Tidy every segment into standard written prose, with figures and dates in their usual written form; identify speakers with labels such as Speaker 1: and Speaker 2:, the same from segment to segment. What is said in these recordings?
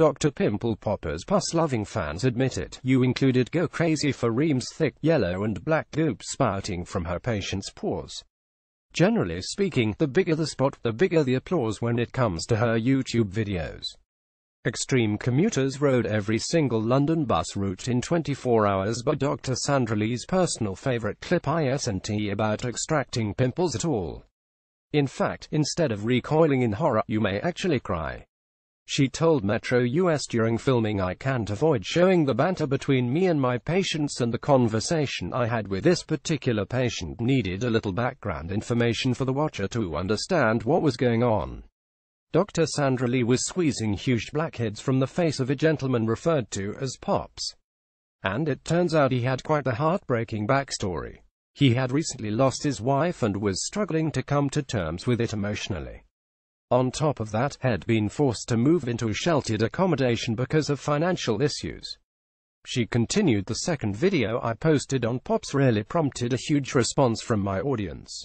Speaker 1: Dr. Pimple Popper's pus-loving fans admit it. You included go crazy for reams, thick yellow and black goop spouting from her patient's pores. Generally speaking, the bigger the spot, the bigger the applause when it comes to her YouTube videos. Extreme commuters rode every single London bus route in 24 hours, but Dr. Sandra Lee's personal favorite clip isn't about extracting pimples at all. In fact, instead of recoiling in horror, you may actually cry. She told Metro US during filming, "I can't avoid showing the banter between me and my patients, and the conversation I had with this particular patient needed a little background information for the watcher to understand what was going on." Dr. Sandra Lee was squeezing huge blackheads from the face of a gentleman referred to as Pops. And it turns out he had quite a heartbreaking backstory. He had recently lost his wife and was struggling to come to terms with it emotionally. On top of that, had been forced to move into sheltered accommodation because of financial issues. She continued, "The second video I posted on Pops really prompted a huge response from my audience,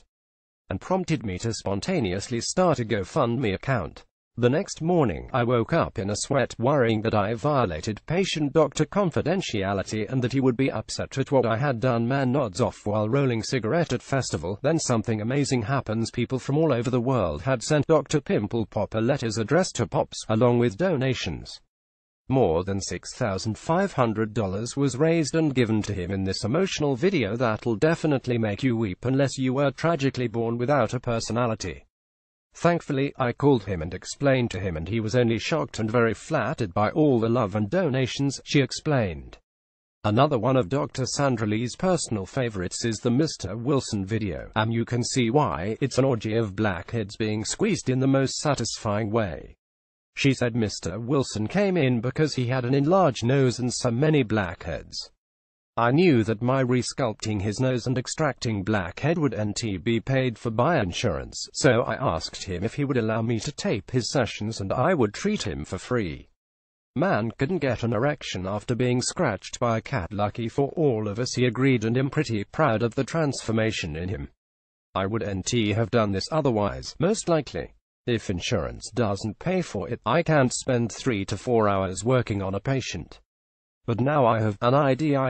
Speaker 1: and prompted me to spontaneously start a GoFundMe account. The next morning, I woke up in a sweat, worrying that I violated patient-doctor confidentiality and that he would be upset at what I had done." Man nods off while rolling cigarette at festival. Then something amazing happens. People from all over the world had sent Dr. Pimple Popper letters addressed to Pops, along with donations. More than $6,500 was raised and given to him in this emotional video that'll definitely make you weep unless you were tragically born without a personality. "Thankfully, I called him and explained to him, and he was only shocked and very flattered by all the love and donations," she explained. Another one of Dr. Sandra Lee's personal favorites is the Mr. Wilson video. You can see why. It's an orgy of blackheads being squeezed in the most satisfying way. She said Mr. Wilson came in because he had an enlarged nose and so many blackheads. "I knew that my resculpting his nose and extracting blackhead would be paid for by insurance, so I asked him if he would allow me to tape his sessions and I would treat him for free. Man couldn't get an erection after being scratched by a cat. Lucky for all of us, he agreed, and I'm pretty proud of the transformation in him. I would have done this otherwise, most likely. If insurance doesn't pay for it, I can't spend 3 to 4 hours working on a patient. But now I have an idea,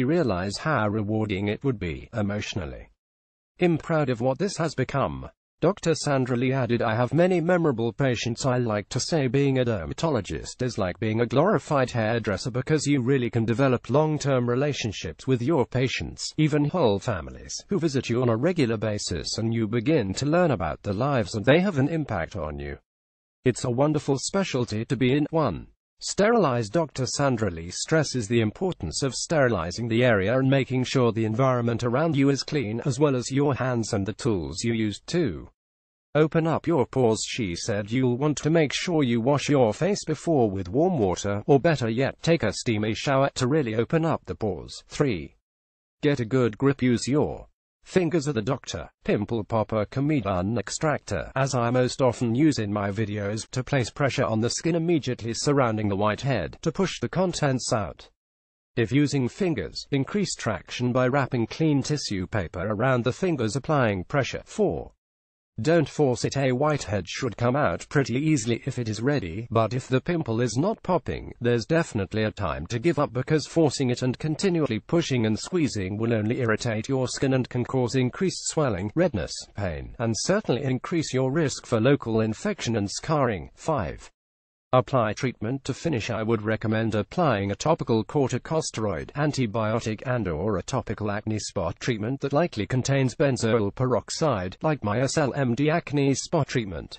Speaker 1: realize how rewarding it would be, emotionally. I'm proud of what this has become." Dr. Sandra Lee added, "I have many memorable patients. I like to say being a dermatologist is like being a glorified hairdresser because you really can develop long-term relationships with your patients, even whole families, who visit you on a regular basis, and you begin to learn about their lives and they have an impact on you. It's a wonderful specialty to be in." 1. Sterilize. Dr. Sandra Lee stresses the importance of sterilizing the area and making sure the environment around you is clean, as well as your hands and the tools you used to open up your pores. She said you'll want to make sure you wash your face before with warm water, or better yet, take a steamy shower to really open up the pores. 3. Get a good grip. Use your fingers of the Dr. Pimple Popper comedian extractor, as I most often use in my videos, to place pressure on the skin immediately surrounding the whitehead, to push the contents out. If using fingers, increase traction by wrapping clean tissue paper around the fingers, applying pressure. 4. Don't force it. A whitehead should come out pretty easily if it is ready, but if the pimple is not popping, there's definitely a time to give up, because forcing it and continually pushing and squeezing will only irritate your skin and can cause increased swelling, redness, pain, and certainly increase your risk for local infection and scarring. 5. Apply treatment. To finish, I would recommend applying a topical corticosteroid, antibiotic, and/or a topical acne spot treatment that likely contains benzoyl peroxide, like my SLMD acne spot treatment.